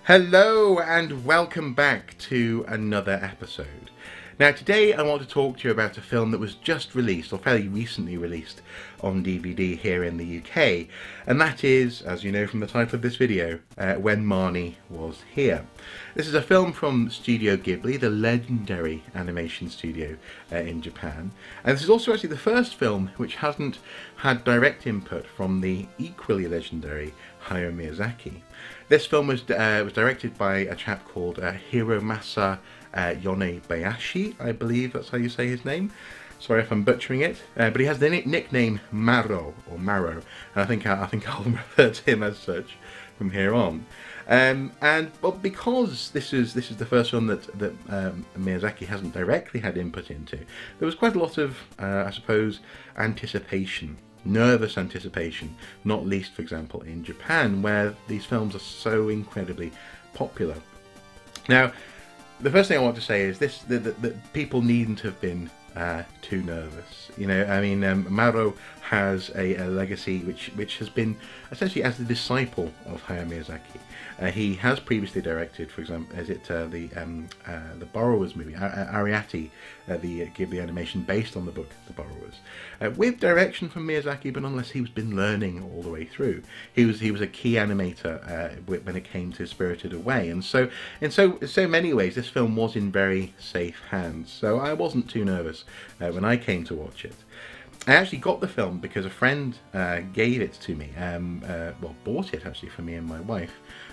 Hello and welcome back to another episode. Now today I want to talk to you about a film that was just released, or fairly recently released, on DVD here in the UK, and that is, as you know from the title of this video, When Marnie Was Here. This is a film from Studio Ghibli, the legendary animation studio in Japan, and this is also actually the first film which hasn't had direct input from the equally legendary Hayao Miyazaki. This film was directed by a chap called Hiromasa Yonebayashi, I believe that's how you say his name. Sorry if I'm butchering it, but he has the nickname Maro, or Maro, and I think I'll refer to him as such from here on. But because this is the first film that Miyazaki hasn't directly had input into, there was quite a lot of, I suppose, anticipation. Nervous anticipation, not least, for example, in Japan, where these films are so incredibly popular. Now, the first thing I want to say is this: that people needn't have been too nervous. You know, I mean, Maro has a legacy which has been essentially as the disciple of Hayao Miyazaki. He has previously directed, for example, the Borrowers movie, Arrietty, the Ghibli animation based on the book The Borrowers, with direction from Miyazaki, but nonetheless he was been learning all the way through. He was a key animator when it came to Spirited Away, and so in so many ways this film was in very safe hands. So I wasn't too nervous when I came to watch it. I actually got the film because a friend gave it to me, well, bought it actually for me and my wife,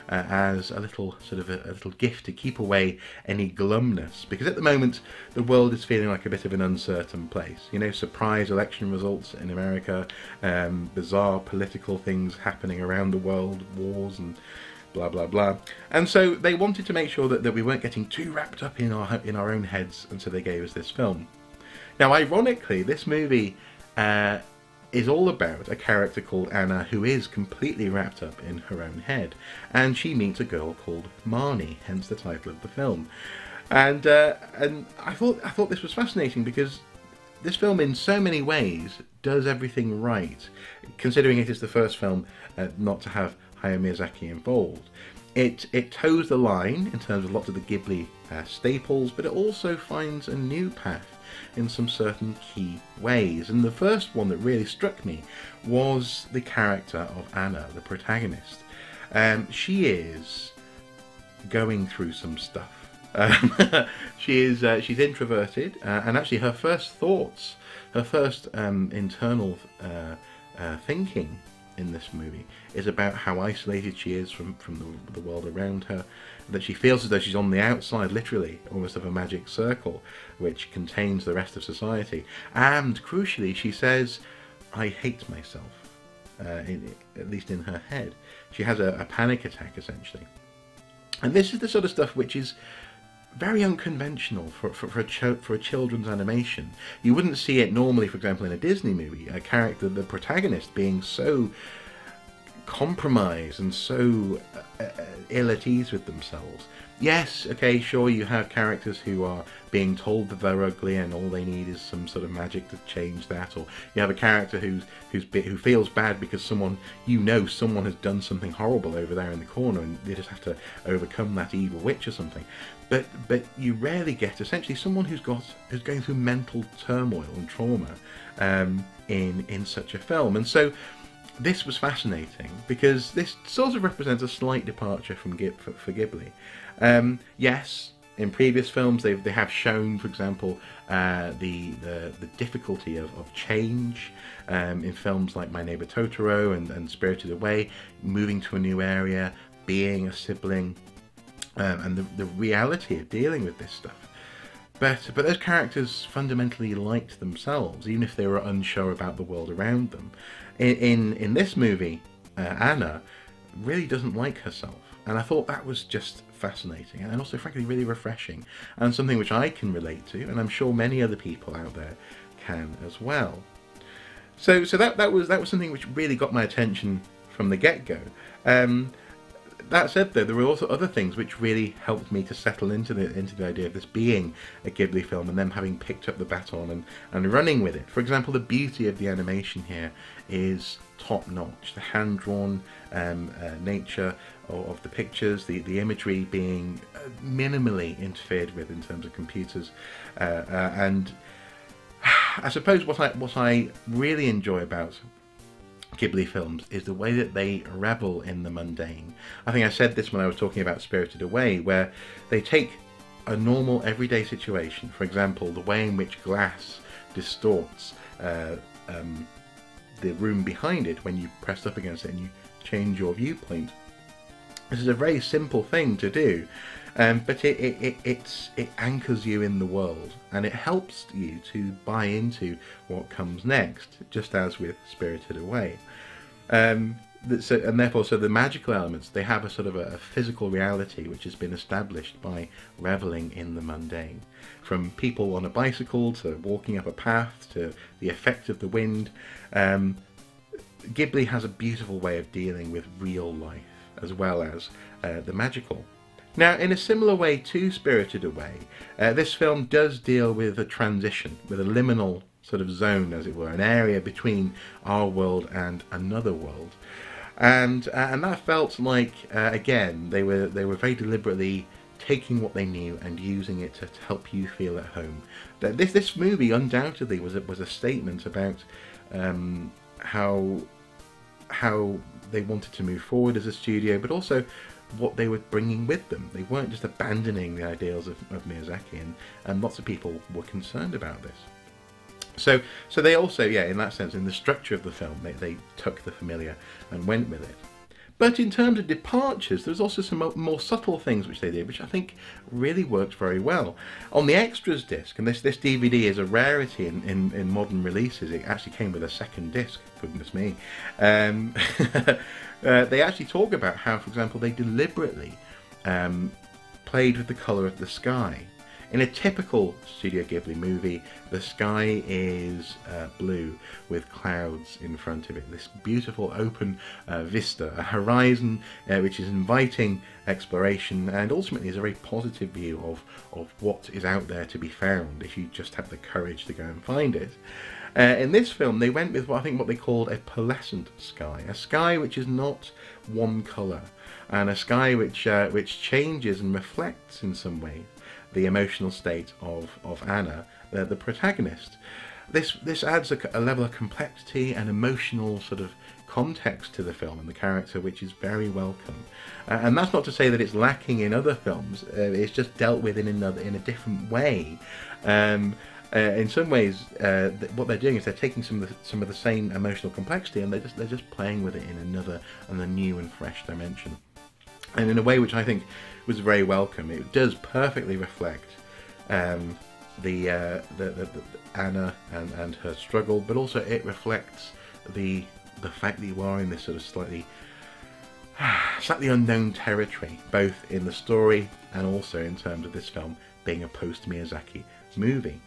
as a little sort of a little gift to keep away any glumness, because at the moment the world is feeling like a bit of an uncertain place. You know, surprise election results in America, bizarre political things happening around the world, wars and blah blah blah, and so they wanted to make sure that we weren't getting too wrapped up in our own heads, and so they gave us this film. Now, ironically, this movie is all about a character called Anna who is completely wrapped up in her own head, and she meets a girl called Marnie, hence the title of the film. And I thought this was fascinating because this film, in so many ways, does everything right, considering it is the first film not to have Hayao Miyazaki involved. It toes the line in terms of lots of the Ghibli staples, but it also finds a new path in some certain key ways. And the first one that really struck me was the character of Anna, the protagonist. She is going through some stuff. She's introverted, and actually her first thoughts, her first internal thinking in this movie is about how isolated she is from the world around her, that she feels as though she's on the outside, literally, almost of a magic circle which contains the rest of society. And crucially, she says, I hate myself, at least in her head. She has a panic attack, essentially. And this is the sort of stuff which is very unconventional for a children's animation. You wouldn't see it normally, for example, in a Disney movie, a character, the protagonist, being so compromised and so ill at ease with themselves. Yes, okay, sure, you have characters who are being told that they're ugly and all they need is some sort of magic to change that, or you have a character who feels bad because someone has done something horrible over there in the corner and they just have to overcome that evil witch or something. But you rarely get essentially someone who's going through mental turmoil and trauma in such a film. And so this was fascinating because this sort of represents a slight departure from for Ghibli. Yes, in previous films they have shown, for example, the difficulty of change in films like My Neighbor Totoro and Spirited Away, moving to a new area, being a sibling, and the reality of dealing with this stuff. But those characters fundamentally liked themselves, even if they were unsure about the world around them. In this movie, Anna really doesn't like herself, and I thought that was just fascinating and also, frankly, really refreshing, and something which I can relate to, and I'm sure many other people out there can as well. So that was something which really got my attention from the get-go. that said, though, there were also other things which really helped me to settle into the idea of this being a Ghibli film, and them having picked up the baton and running with it. For example, the beauty of the animation here is top-notch. The hand-drawn nature of the pictures, the imagery being minimally interfered with in terms of computers, and I suppose what I really enjoy about Ghibli films is the way that they revel in the mundane. I think I said this when I was talking about Spirited Away, where they take a normal everyday situation, for example the way in which glass distorts the room behind it when you press up against it and you change your viewpoint. This is a very simple thing to do, but it anchors you in the world, and it helps you to buy into what comes next, just as with Spirited Away. And therefore, the magical elements, they have a sort of a physical reality which has been established by reveling in the mundane. From people on a bicycle to walking up a path to the effect of the wind, Ghibli has a beautiful way of dealing with real life as well as the magical. Now, in a similar way to Spirited Away, this film does deal with a transition, with a liminal sort of zone, as it were, an area between our world and another world, and that felt like again they were very deliberately taking what they knew and using it to help you feel at home. This movie undoubtedly was a statement about how they wanted to move forward as a studio, but also what they were bringing with them. They weren't just abandoning the ideals of Miyazaki, and lots of people were concerned about this. So they also, yeah, in that sense, in the structure of the film, they took the familiar and went with it. But in terms of departures, there's also some more subtle things which they did, which I think really worked very well. On the extras disc, and this DVD is a rarity in modern releases, it actually came with a second disc, goodness me. They actually talk about how, for example, they deliberately played with the colour of the sky. In a typical Studio Ghibli movie, the sky is blue with clouds in front of it. This beautiful open vista, a horizon which is inviting exploration, and ultimately is a very positive view of what is out there to be found if you just have the courage to go and find it. In this film, they went with what they called a pearlescent sky, a sky which is not one colour, and a sky which changes and reflects in some way the emotional state of Anna, the protagonist. This adds a level of complexity and emotional sort of context to the film and the character, which is very welcome. And that's not to say that it's lacking in other films. It's just dealt with in a different way. In some ways, what they're doing is they're taking some of the same emotional complexity, and they're just playing with it in another and a new and fresh dimension. And in a way which I think was very welcome. It does perfectly reflect the Anna and her struggle, but also it reflects the fact that you are in this sort of slightly unknown territory, both in the story and also in terms of this film being a post-Miyazaki movie.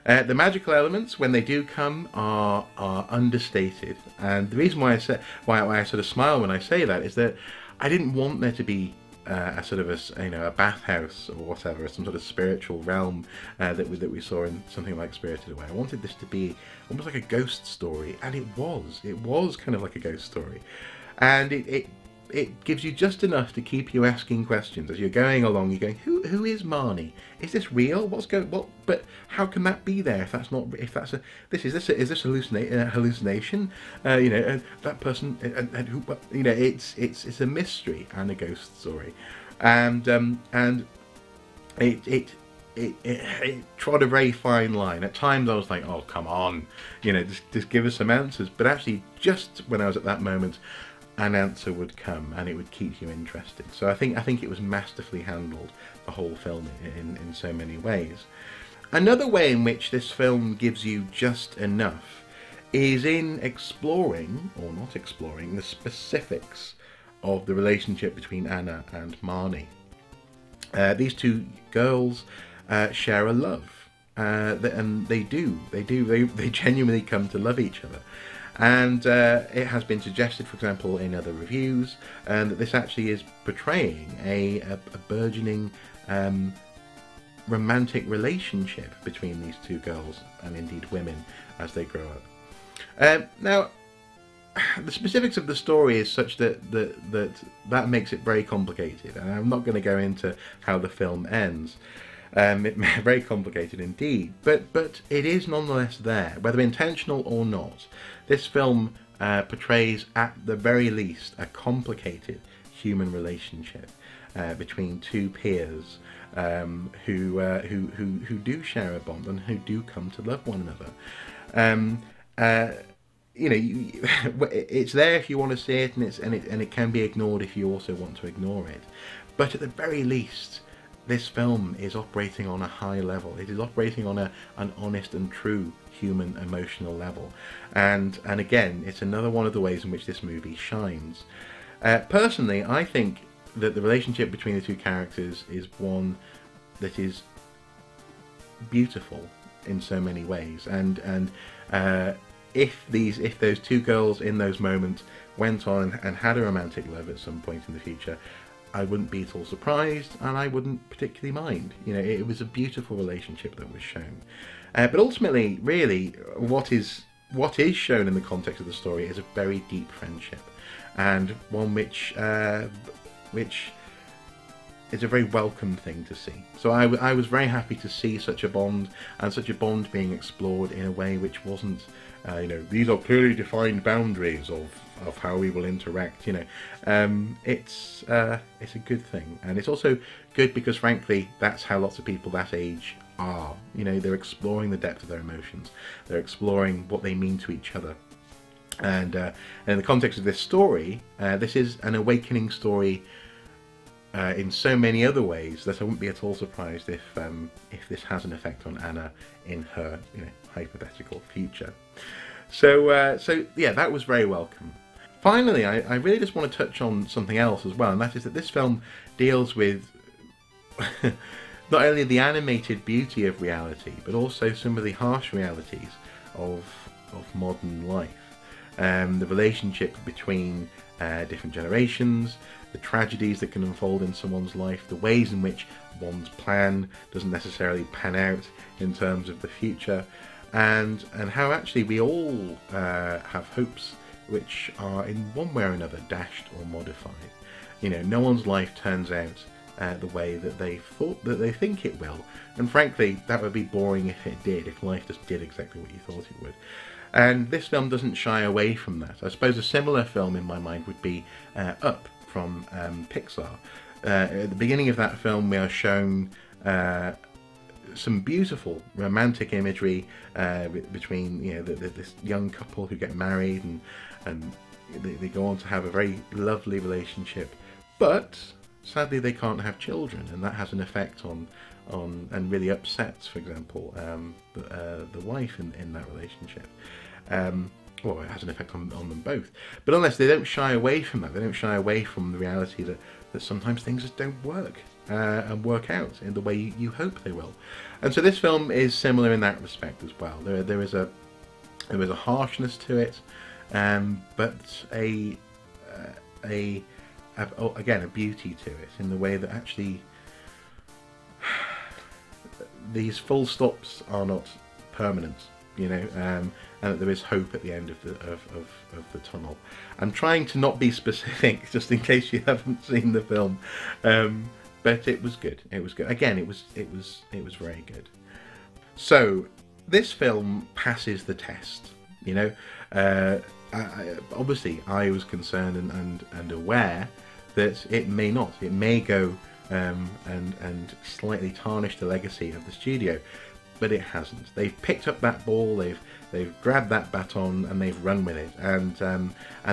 The magical elements, when they do come, are understated, and the reason why I sort of smile when I say that is that I didn't want there to be a sort of a bathhouse or whatever, some sort of spiritual realm that we saw in something like Spirited Away. I wanted this to be almost like a ghost story, and it was kind of like a ghost story, and it gives you just enough to keep you asking questions as you're going along. You're going, who is Marnie? Is this real? But how can that be there if that's not? If that's is this hallucination? That person and who? It's a mystery and a ghost story, and it trod a very fine line. At times I was like, oh come on, just give us some answers. But actually, just when I was at that moment, an answer would come and it would keep you interested. So I think it was masterfully handled, the whole film, in so many ways. Another way in which this film gives you just enough is in exploring, or not exploring, the specifics of the relationship between Anna and Marnie. These two girls share a love, and they genuinely come to love each other. And it has been suggested, for example, in other reviews, that this actually is portraying a burgeoning romantic relationship between these two girls, and indeed women, as they grow up. Now, the specifics of the story is such that makes it very complicated, and I'm not going to go into how the film ends. It's very complicated indeed, but it is nonetheless there, whether intentional or not. This film portrays, at the very least, a complicated human relationship between two peers who do share a bond and who do come to love one another. You know, it's there if you want to see it, and it can be ignored if you also want to ignore it. But at the very least, this film is operating on a high level. It is operating on an honest and true human emotional level, and again, it's another one of the ways in which this movie shines. Personally, I think that the relationship between the two characters is one that is beautiful in so many ways, and if those two girls in those moments went on and had a romantic love at some point in the future, I wouldn't be at all surprised, and I wouldn't particularly mind. You know, it was a beautiful relationship that was shown. But ultimately, really, what is shown in the context of the story is a very deep friendship, and one which is a very welcome thing to see. So I was very happy to see such a bond, and such a bond being explored in a way which wasn't, you know, these are clearly defined boundaries of how we will interact. You know, it's a good thing, and it's also good because, frankly, that's how lots of people that age are. You know, they're exploring the depth of their emotions. They're exploring what they mean to each other. And in the context of this story, this is an awakening story in so many other ways that I wouldn't be at all surprised if this has an effect on Anna in her, you know, hypothetical future. So yeah, that was very welcome. Finally, I really just want to touch on something else as well, and that is that this film deals with not only the animated beauty of reality, but also some of the harsh realities of modern life. The relationship between different generations, the tragedies that can unfold in someone's life, the ways in which one's plan doesn't necessarily pan out in terms of the future, and how actually we all have hopes which are in one way or another dashed or modified. You know, no one's life turns out the way that they think it will, and frankly, that would be boring if it did, if life just did exactly what you thought it would. And this film doesn't shy away from that. I suppose a similar film in my mind would be Up from Pixar. At the beginning of that film, we are shown some beautiful romantic imagery between, you know, this young couple who get married, and they go on to have a very lovely relationship, but sadly they can't have children, and that has an effect on and really upsets, for example, the wife in that relationship. Well, it has an effect on them both. But unless they don't shy away from that, they don't shy away from the reality that sometimes things just don't work and work out in the way you hope they will. And so this film is similar in that respect as well. There is a harshness to it, but again a beauty to it in the way that actually these full stops are not permanent, you know, and that there is hope at the end of the tunnel. I'm trying to not be specific, just in case you haven't seen the film, but it was good. It was good. Again, it was very good. So this film passes the test. You know, obviously I was concerned and aware that it may not. It may go and slightly tarnish the legacy of the studio, but it hasn't. They've picked up that ball, they've grabbed that baton, and they've run with it, and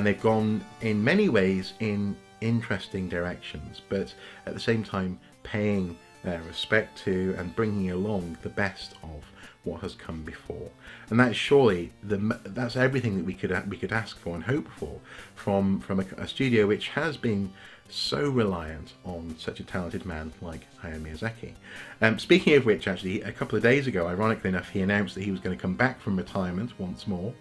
they've gone in many ways in interesting directions, but at the same time paying respect to and bringing along the best of what has come before. And that's surely that's everything that we could ask for and hope for from a studio which has been so reliant on such a talented man like Hayao Miyazaki. Speaking of which, actually, a couple of days ago, ironically enough, he announced that he was going to come back from retirement once more,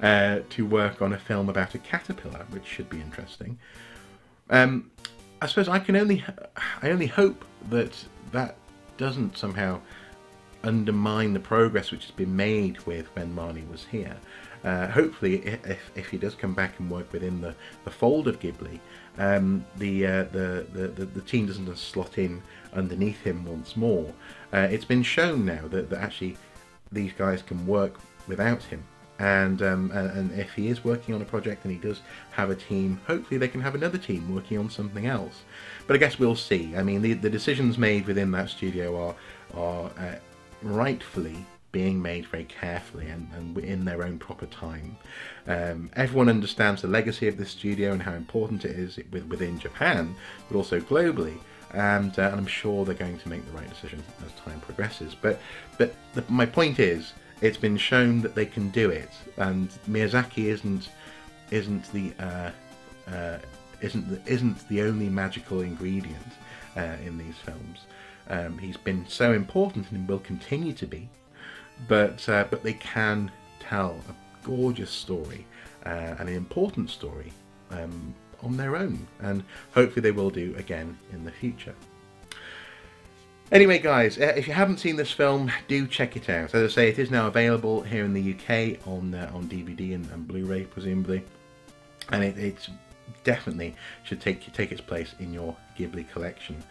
to work on a film about a caterpillar, which should be interesting. I suppose I only hope that that doesn't somehow undermine the progress which has been made with When Marnie Was Here. Hopefully, if he does come back and work within the fold of Ghibli, the team doesn't just slot in underneath him once more. It's been shown now that actually these guys can work without him. And if he is working on a project and he does have a team, hopefully they can have another team working on something else. But I guess we'll see. I mean, the decisions made within that studio are rightfully being made very carefully and in their own proper time. Everyone understands the legacy of this studio and how important it is within Japan, but also globally. And I'm sure they're going to make the right decision as time progresses. But my point is, it's been shown that they can do it, and Miyazaki isn't the only magical ingredient in these films. He's been so important and will continue to be, but they can tell a gorgeous story, an important story on their own, and hopefully they will do again in the future. Anyway guys, if you haven't seen this film, do check it out. As I say, it is now available here in the UK on DVD and Blu-ray presumably, and it definitely should take its place in your Ghibli collection.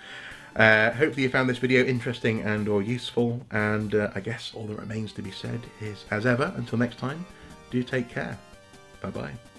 Hopefully you found this video interesting and or useful, and I guess all that remains to be said is, as ever, until next time, do take care. Bye bye.